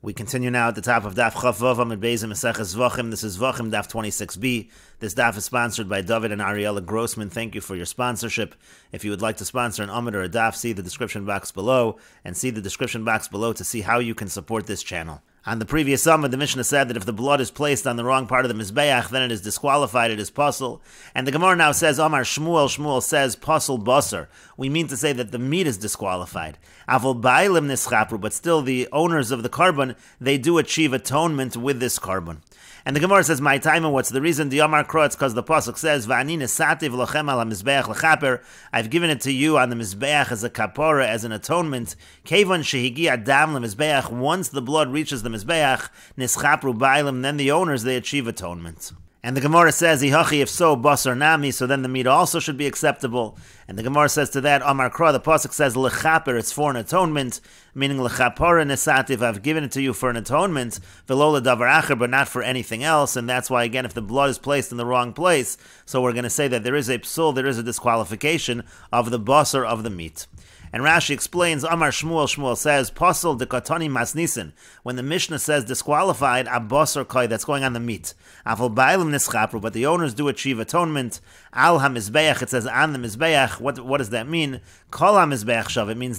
We continue now at the top of Daf Vav Amud Beis Meseches Zevachim. This is Zevachim Daf 26b. This daf is sponsored by David and Ariella Grossman. Thank you for your sponsorship. If you would like to sponsor an Amud or a daf, see the description box below, and see the description box below to see how you can support this channel. On the previous Amud, the Mishnah said that if the blood is placed on the wrong part of the Mizbeach, then it is disqualified, it is pasul. And the Gemara now says, Amar Shmuel, Shmuel says, pasul basar. We mean to say that the meat is disqualified. Avol bailim nischapru, but still the owners of the carbon, they do achieve atonement with this carbon. And the Gemara says, my time, and what's the reason? The Amar Kro, it's because the Pasuk says, V'ani nesativ lochem al ha-mizbeach l'chaper. I've given it to you on the Mizbeach as a kapora, as an atonement. Kevon shehigi adam le-mizbeach. Once the blood reaches the Mizbeach, nischapru bailim, then the owners, they achieve atonement. And the Gemara says, Ihachi, if so, basar nami, so then the meat also should be acceptable. And the Gemara says to that, Amar Kra, the Pasuk says, Lechaper, it's for an atonement, meaning Lechapara nesativ, I've given it to you for an atonement, Velola davar acher, but not for anything else. And that's why, again, if the blood is placed in the wrong place, so we're going to say that there is a psul, there is a disqualification of the basar of the meat. And Rashi explains, Amar Shmuel, Shmuel says, Pasul de katani masnisin. When the Mishnah says disqualified, abasar koi, that's going on the meat. Avol bailim nischapru, but the owners do achieve atonement. Al ha-mizbeach, it says on the mizbeach. What does that mean? Kol ha-mizbeach shav, it means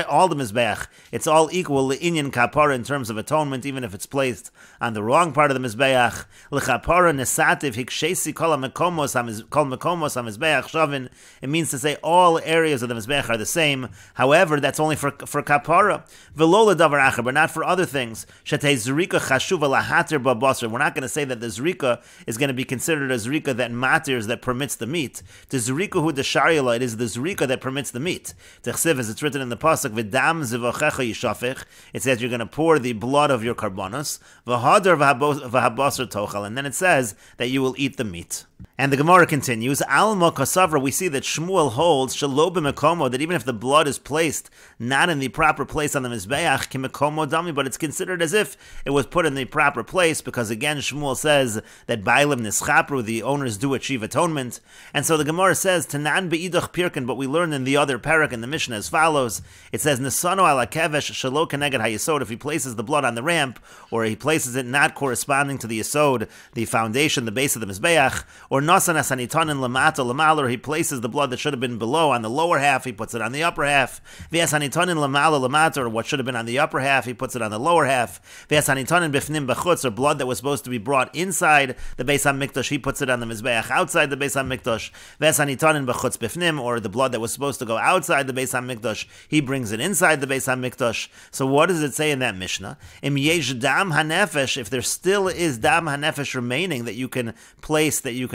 all the mizbeach. It's all equal, le'inyan kapara, in terms of atonement, even if it's placed on the wrong part of the mizbeach. L'chapara nesativ hikshesi kol ha-mekomos ha-mizbeach shavin. It means to say all areas of the mizbeach are the same. However, that's only for kapara. Velola davar acher, but not for other things. Shetei zrika chashuva lahatir babasar. We're not going to say that the zrika is going to be considered a zrika that matirs, that permits the meat. The zrika hu deshariyala, it is the zrika that permits the meat. Techsiv, as it's written in the pasuk, v'dam zevachecha yishafech. It says you're going to pour the blood of your karbonos. V'hadar v'habasar tochal, and then it says that you will eat the meat. And the Gemara continues, Alma Kasavra, we see that Shmuel holds, Shalo b'mekomo, that even if the blood is placed not in the proper place on the Mizbeach, kimekomo dami, but it's considered as if it was put in the proper place, because again, Shmuel says that Bailim Nischapru, the owners do achieve atonement. And so the Gemara says, Tanan be'idach pirkin, but we learn in the other parak in the Mishnah as follows. It says, Nisano ala kevesh, Shalo keneged hayesod, if he places the blood on the ramp, or he places it not corresponding to the yesod, the foundation, the base of the Mizbeach, or Nasan asanitanin lamata lamal, or he places the blood that should have been below on the lower half, he puts it on the upper half. V'asanitanin lamala lamata, or what should have been on the upper half, he puts it on the lower half. V'asanitanin bifnim b'chutz, or blood that was supposed to be brought inside the Beis HaMikdash, he puts it on the Mizbeach outside the Beis HaMikdash. V'asanitanin b'chutz bifnim, or the blood that was supposed to go outside the Beis HaMikdash, he brings it inside the Beis HaMikdash. So what does it say in that Mishnah? Im yesh dam hanefesh, if there still is dam hanefesh remaining that you can place, that you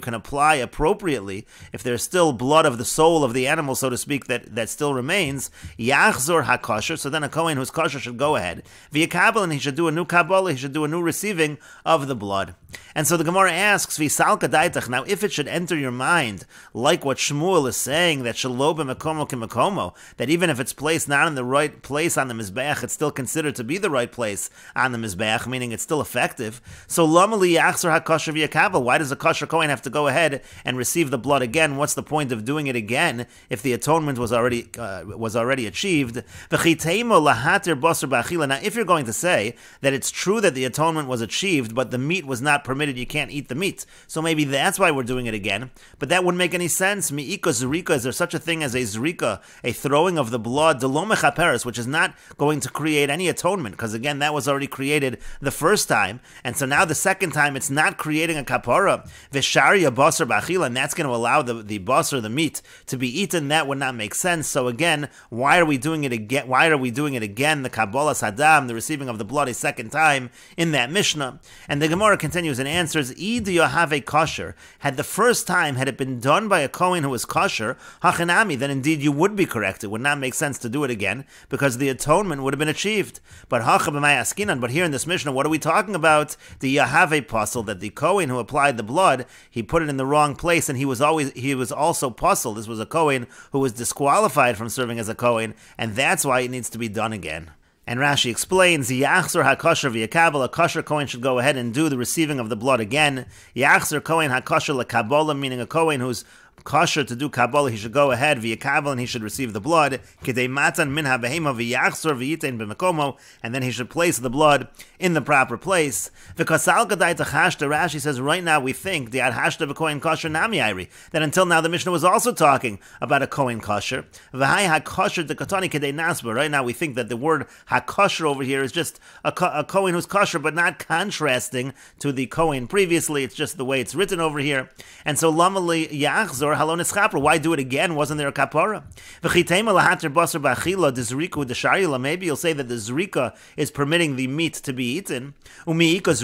can apply appropriately, if there's still blood of the soul of the animal, so to speak, that still remains, yachzor hakosher, so then a kohen who's kosher should go ahead, v'yakabel, and he should do a new kabbalah, he should do a new receiving of the blood. And so the Gemara asks, v'salka daitach, now if it should enter your mind, like what Shmuel is saying, that shelo b'mekomo kimekomo, that even if it's placed not in the right place on the Mizbeach, it's still considered to be the right place on the Mizbeach, meaning it's still effective. So lama li yachzor hakosher v'yakabel, why does a kosher kohen have to go ahead and receive the blood again? What's the point of doing it again if the atonement was already achieved? Now, if you're going to say that it's true that the atonement was achieved, but the meat was not permitted, you can't eat the meat, so maybe that's why we're doing it again. But that wouldn't make any sense. Mi'ika zrika, is there such a thing as a zrika, a throwing of the blood, delo mechaperes, which is not going to create any atonement, because again, that was already created the first time, and so now the second time, it's not creating a kapara. Visharia basar b'achila, and that's going to allow the basar, the meat, to be eaten. That would not make sense. So again, why are we doing it again? Why are we doing it again? The kabbalah sadam, the receiving of the blood, a second time in that Mishnah. And the Gemara continues and answers, Id yohave kosher. Had the first time, had it been done by a kohen who was kosher, hachanami, then indeed you would be correct. It would not make sense to do it again because the atonement would have been achieved. But hacha but here in this Mishnah, what are we talking about? The yohave pasul, that the kohen who applied the blood, he put it in the wrong place, and he was also pasul. This was a kohen who was disqualified from serving as a kohen, and that's why it needs to be done again. And Rashi explains, Yachzor hakosher v'yakabel, a kosher kohen should go ahead and do the receiving of the blood again. Yachzor kohen hakosher l'kabola, meaning a kohen who's kosher to do Kabbalah, he should go ahead via Kabbalah and he should receive the blood. And then he should place the blood in the proper place. Rashi says, right now we think that until now the Mishnah was also talking about a Kohen kosher. Right now we think that the word hakosher over here is just a Kohen who's kosher, but not contrasting to the Kohen previously. It's just the way it's written over here. And so lamali yachzor halon eschapra. Why do it again? Wasn't there a kapara? Maybe you'll say that the zrika is permitting the meat to be eaten. This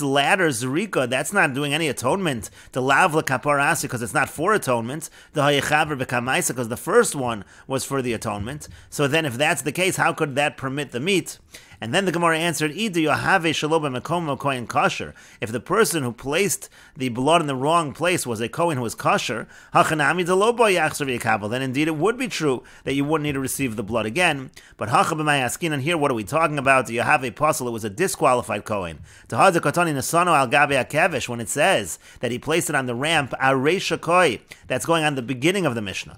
latter zrika, that's not doing any atonement. The lavla kaparasi, because it's not for atonement. The hayechaver bekamaisa, because the first one was for the atonement. So then, if that's the case, how could that permit the meat? And then the Gemara answered, if the person who placed the blood in the wrong place was a Kohen who was kosher, then indeed it would be true that you wouldn't need to receive the blood again. But and here, what are we talking about? Do you have a puzzle? It was a disqualified Kohen. When it says that he placed it on the ramp, that's going on the beginning of the Mishnah,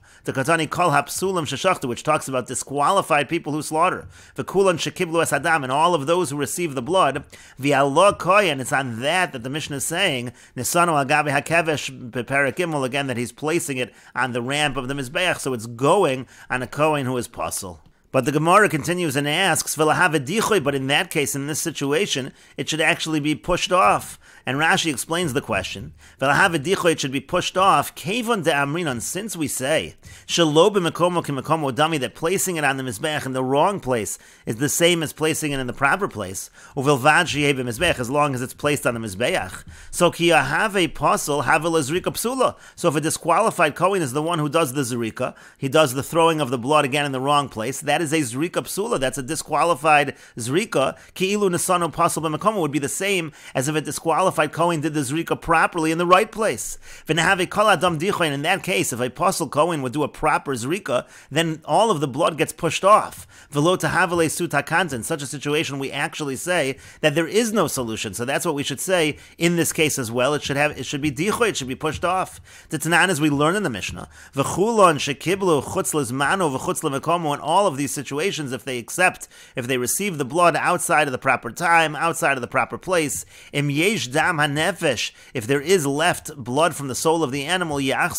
which talks about disqualified people who slaughter. And all of those who receive the blood, and it's on that the Mishnah is saying, again, that he's placing it on the ramp of the Mizbeach, so it's going on a Kohen who is puzzle. But the Gemara continues and asks, but in that case, in this situation, it should actually be pushed off. And Rashi explains the question. It should be pushed off. Since we say that placing it on the Mizbeach in the wrong place is the same as placing it in the proper place, as long as it's placed on the Mizbeach. So if a disqualified Kohen is the one who does the zrika, he does the throwing of the blood again in the wrong place, that is a zrika psula, that's a disqualified zrika. Ki'ilu nesano pasal b'makom would be the same as if a disqualified Kohen did the zrika properly in the right place. And in that case, if a pasal Kohen would do a proper zrika, then all of the blood gets pushed off. In such a situation, we actually say that there is no solution. So that's what we should say in this case as well. It should be dichoy, it should be pushed off. The Tanan, as we learn in the Mishnah, in all of these situations, if they receive the blood outside of the proper time, outside of the proper place, if there is left blood from the soul of the animal, then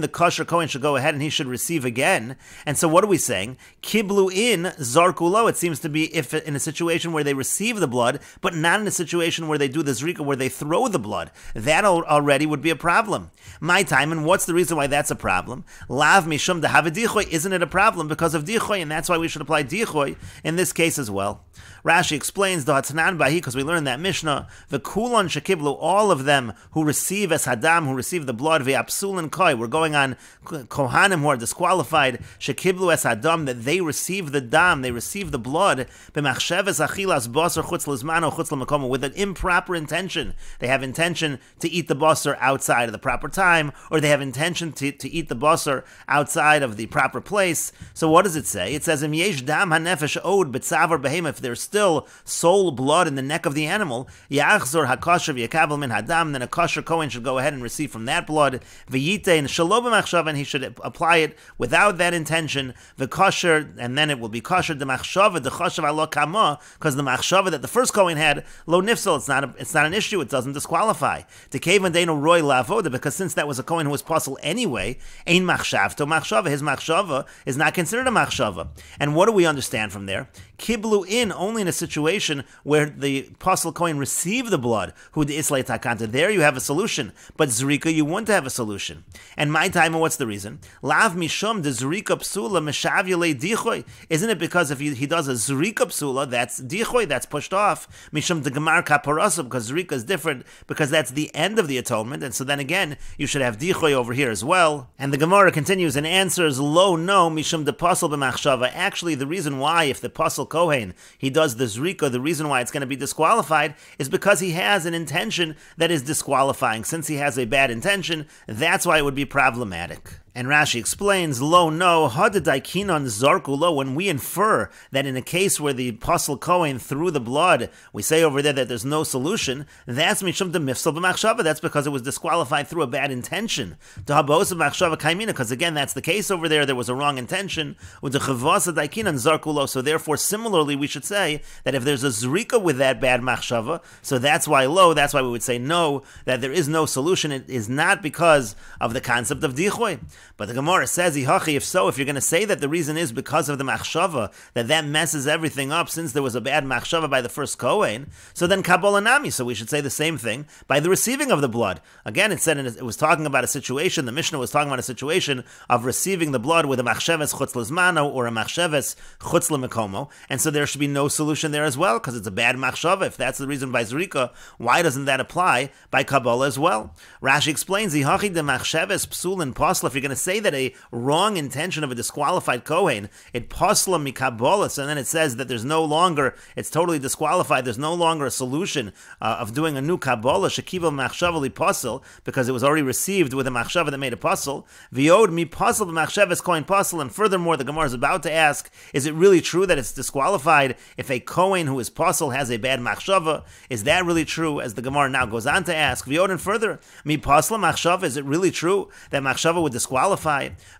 the kosher Kohen should go ahead and he should receive again. And so what are we saying? Kiblu in zarkulo. It seems to be if in a situation where they receive the blood, but not in a situation where they do the zrika, where they throw the blood. That already would be a problem. My time, and what's the reason why that's a problem? Lav mishum de have dichoy. Isn't it a problem because of dichoy? And that's why we should apply dichoy in this case as well. Rashi explains the Hatanan Bahi, because we learned that Mishnah, the Kulon Shekiblu, all of them who receive as Hadam, who receive the blood, Ve'apsul and Koi, we're going on Kohanim who are disqualified, Shekiblu as Hadam, that they receive the Dam, they receive the blood, B'machsheves Achilas Basar Chutz Lizmano Chutz L'Makomo, with an improper intention. They have intention to eat the Basar outside of the proper time, or they have intention to eat the Basar outside of the proper place. So what does it say? It says, Im Yesh Dam HaNefesh Od B'tzavar Behema, if there's still soul blood in the neck of the animal, Yachzor HaKosher V'yakabel Min Hadam, then a kosher Kohen should go ahead and receive from that blood, V'yite and Shalo B'machshava, and he should apply it without that intention, V'kosher, and then it will be kosher, the Machshava, the Choshav Alo Kama, because the Machshava that the first Kohen had, Lo Nifsal, it's not an issue, it doesn't disqualify. The Kevan Deinu Roy Lavoda, because since that was a Kohen who was puzzle anyway, Ein Machshav to Machshava, his Machshava is not considered a Machshava. And what do we understand from there? Kiblu in only in a situation where the puzzle Kohen received the blood, who the Islay Takanta, there you have a solution, but Zrika you wouldn't have a solution. And my time, what's the reason? Lav Mishum de Zrika Psula Meshavule Dichoy. Isn't it because if he does a Zrika Psula, that's Dichoy, that's pushed off. Mishum de Gemar Kaparasa, because Zrika is different, because that's the end of the atonement, and so then again, you should have Dichoy over here as well. And the Gemara continues and answers, Lo no, Mishum de Pasal B'machshava. Actually, the reason why, if the Pasal Kohen, he does the Zrika, the reason why it's going to be disqualified is because he has an intention that is disqualifying. Since he has a bad intention, that's why it would be problematic. And Rashi explains, lo no, hadadaikinon zarku lo, when we infer that in a case where the Apostle Kohen threw the blood, we say over there that there's no solution, that's mishum de mifsal b'machshava, that's because it was disqualified through a bad intention. D'habos b'machshava kaimina, because again, that's the case over there was a wrong intention, u'dechavasa daikinon zarku lo, so therefore similarly we should say that if there's a zrika with that bad machshava, so that's why we would say no, that there is no solution, it is not because of the concept of dichoy. But the Gemara says, if so, if you're going to say that the reason is because of the machshava, that messes everything up since there was a bad machshava by the first Kohen, so then Kabbalah Nami, so we should say the same thing by the receiving of the blood. Again, it was talking about a situation, the Mishnah was talking about a situation of receiving the blood with a machsheves chutz lezmano or a machsheves chutz lemekomo, and so there should be no solution there as well, because it's a bad machshava. If that's the reason by Zrika, why doesn't that apply by Kabbalah as well? Rashi explains, de machsheves psulin posla, if you're going to say that a wrong intention of a disqualified Kohen, it posla mikabolas, and then it says that there's no longer, it's totally disqualified, there's no longer a solution of doing a new Kabbalah, shekiva machshava li posel, because it was already received with a machshava that made a posel, viod mi posel b'machsheves Kohen posel, and furthermore, the Gemara is about to ask, is it really true that it's disqualified if a Kohen who is posel has a bad machshava? Is that really true? As the Gemara now goes on to ask, viod and further, mi posel machshava, is it really true that machshava would disqualify?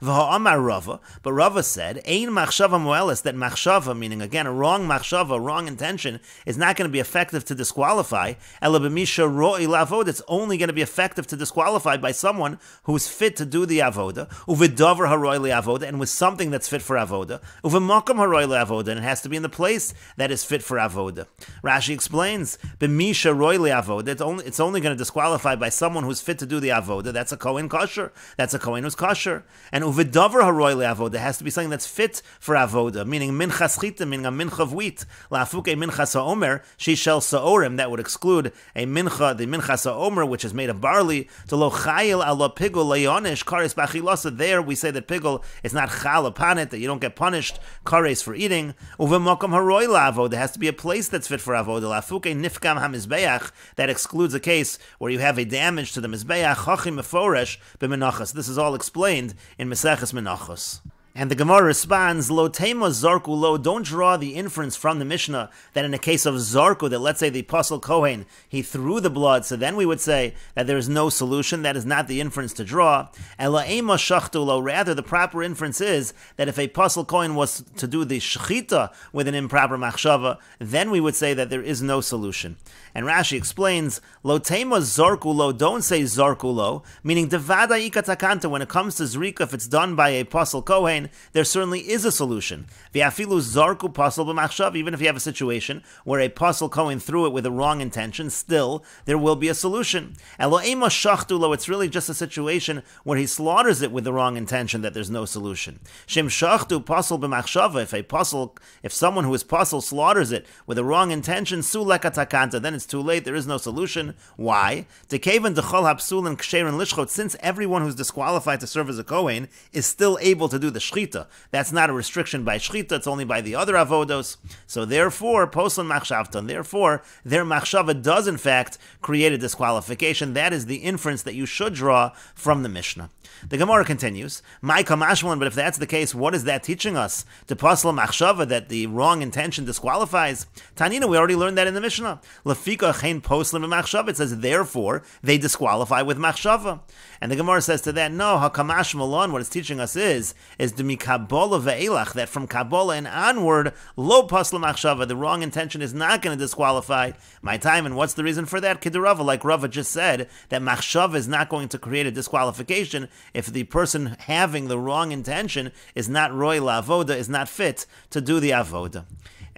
V'ha'amar Rava, but Rava said, Ein machshava moelis, that machshava, meaning again a wrong machshava, a wrong intention, is not going to be effective to disqualify. Ela b'misha ro'i la'avod, it's only going to be effective to disqualify by someone who is fit to do the avoda. Uvedavar haroi li'avoda, and with something that's fit for avoda. Uvemakam haroi li'avoda, and it has to be in the place that is fit for avoda. Rashi explains, b'misha ro'i li'avoda, it's only going to disqualify by someone who's fit to do the avoda. That's a Kohen kosher. That's a Kohen who's kosher. And uvidavar haroi le'avoda, has to be something that's fit for avoda, meaning minchas chita, meaning a mincha of wheat. La'afuke minchas ha'omer, shishel sa'orim, that would exclude a mincha, the minchas ha'omer, which is made of barley, to lo chayil ala pigul le'yonish, kares b'achilasa. There we say that pigul is not chal upon it, that you don't get punished, kares for eating. Uvimokam haroi le'avoda, has to be a place that's fit for avoda. La'afuke nifkam ha'mizbeach, that excludes a case where you have a damage to the mizbeach, chachim meforesh b'menachas. This is all explained in Meseches Menachos. And the Gemara responds, Lo tema zarku lo, don't draw the inference from the Mishnah that in a case of zarku, that let's say the Apostle Kohen, he threw the blood, so then we would say that there is no solution. That is not the inference to draw. Ela ema shachtu lo, rather the proper inference is that if a Apostle Kohen was to do the shechita with an improper machshava, then we would say that there is no solution. And Rashi explains, Lo tema zarku lo, don't say zarku lo, meaning devada ikatakanta, when it comes to zrika, if it's done by a Apostle Kohen, there certainly is a solution. V'afilu zarku pasal b'machshav, even if you have a situation where a Apostle Kohen threw it with a wrong intention, still there will be a solution. Elo'ema shachtu lo, it's really just a situation where he slaughters it with the wrong intention that there's no solution. Shem shachtu pasal b'machshava, if someone who is pasal slaughters it with a wrong intention, su lekatakanta, then it's too late, there is no solution. Why? Dekevan dechol hapsul and ksherin lishchot, since everyone who's disqualified to serve as a Kohen is still able to do the shchita. That's not a restriction by shchita, it's only by the other avodos. So therefore, poslan machshavton, therefore, their machshava does in fact create a disqualification. That is the inference that you should draw from the Mishnah. The Gemara continues, my kamashmalin, but if that's the case, what is that teaching us? To posla machshava, that the wrong intention disqualifies? Tanina, we already learned that in the Mishnah. Lafika chen poslim machshava, it says therefore, they disqualify with machshava. And the Gemara says to that, no, hakamashmalon, what it's teaching us is demikabola ve'elach, that from Kabbalah and onward, lo pasla machshava, the wrong intention is not going to disqualify my time. And what's the reason for that? Kidarava, like Rava just said, that machshava is not going to create a disqualification if the person having the wrong intention is not roy la'avoda, is not fit to do the avoda.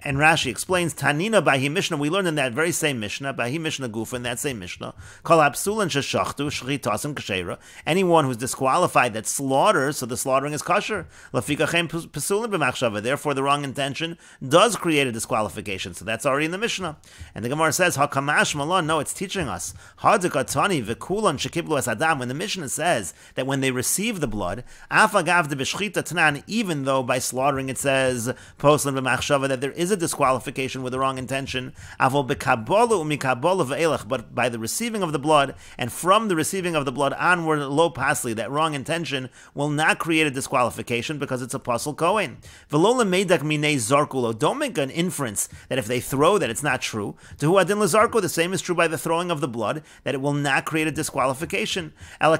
And Rashi explains, Tanina Bahi Mishnah, we learned in that very same Mishnah, Bahi Mishnah Gufa, in that same Mishnah, Kol Hapsulan Sheshachtu, Shchitasim Kashera, anyone who's disqualified that slaughters, so the slaughtering is kosher, Lafikachem Pasulan B'machshava, therefore the wrong intention does create a disqualification, so that's already in the Mishnah. And the Gemara says, HaKamash Malon, no, it's teaching us, Hadikatani V'kulan Shekiblu Es Adam, when the Mishnah says that when they receive the blood, Afagav de B'shchita Tanan, even though by slaughtering it says, Poslan B'machshava, that there is is a disqualification with the wrong intention. But by the receiving of the blood, and from the receiving of the blood onward, lo pasli, that wrong intention will not create a disqualification because it's a pasul kohen. Don't make an inference that if they throw that it's not true. To adin lazarko, the same is true by the throwing of the blood, that it will not create a disqualification. We're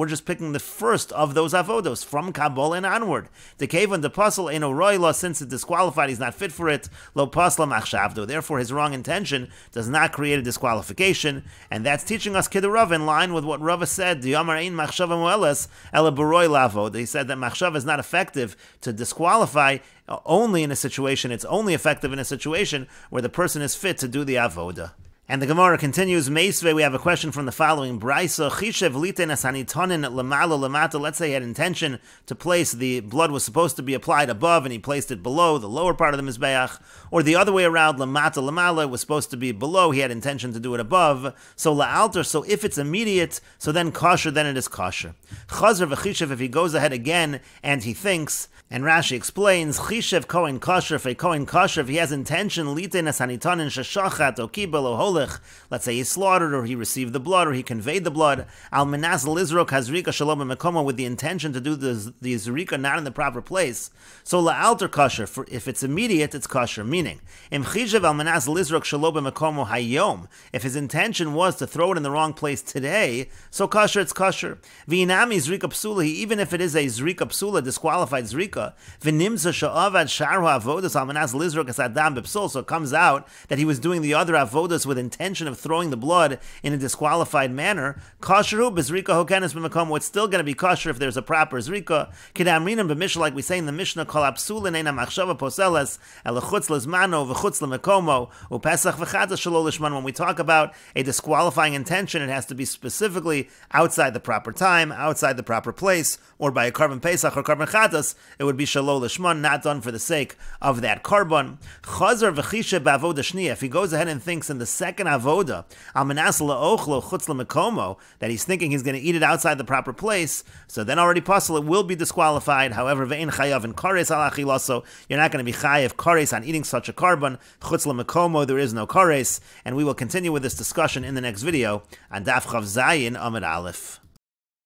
just picking the first of those avodos from Kabul and onward. The cave and the pasul ain't no roila, since it's disqualified, he's not fit for it. Lo pasla machshavdo. Therefore, his wrong intention does not create a disqualification, and that's teaching us Kidarav in line with what Rava said. The Yamar ein machshava moeles ela baroi lavod. He said that machshava is not effective to disqualify. Only in a situation, it's only effective in a situation where the person is fit to do the avoda. And the Gemara continues, Meisve, we have a question from the following Braisa, Chishev liten asanitonin lamalo lamata. Let's say he had intention to place, the blood was supposed to be applied above and he placed it below the lower part of the Mizbeach, or the other way around, lamata lamala was supposed to be below, he had intention to do it above. So la'alter, so if it's immediate, so then kosher, then it is kosher. Chazer v'chishev, if he goes ahead again and he thinks, and Rashi explains, Chishev kohen kosher, if a kohen kosher, if he has intention, liten asanitonin shashachat o kibel o holich, let's say he slaughtered or he received the blood or he conveyed the blood, al menas lizrok hazrika shalom b'mekomo, with the intention to do the zrika not in the proper place. So la'alter kosher, for if it's immediate, it's kosher. Meaning, im chishev al menas lizrok shalom b'mekomo hayom, if his intention was to throw it in the wrong place today, so kosher, it's kosher. V'inami zrika psula, even if it is a zrika psula, disqualified zrika, v'nimza sha'avad sharu avodas al menas lizrok es adam b'psul, so it comes out that he was doing the other avodas with intention of throwing the blood in a disqualified manner. Kosheru b'zrika hokenes b'mekomo, it's still going to be kosher if there's a proper zrika. K'damrinim b'mishnah, like we say in the Mishnah, kol apsulin eina machshava poseles el chutz lezmano v'chutz lemekomo u'pesach v'chata shelo lishman. When we talk about a disqualifying intention, it has to be specifically outside the proper time, outside the proper place, or by a carbon pesach or carbon chatas, it would be shelo lishman, not done for the sake of that carbon. Chazer v'chishe b'avoda shniya, if he goes ahead and thinks in the second avoda, al menas la'ochlo chutz lemekomo, that he's thinking he's going to eat it outside the proper place, so then already possible it will be disqualified. However, ve'in chayav in kares al achilaso, you're not going to be chayav kares on eating such a carbon. Chutz lemekomo, there is no kares, and we will continue with this discussion in the next video on Daf Chav Zayin Amud Aleph.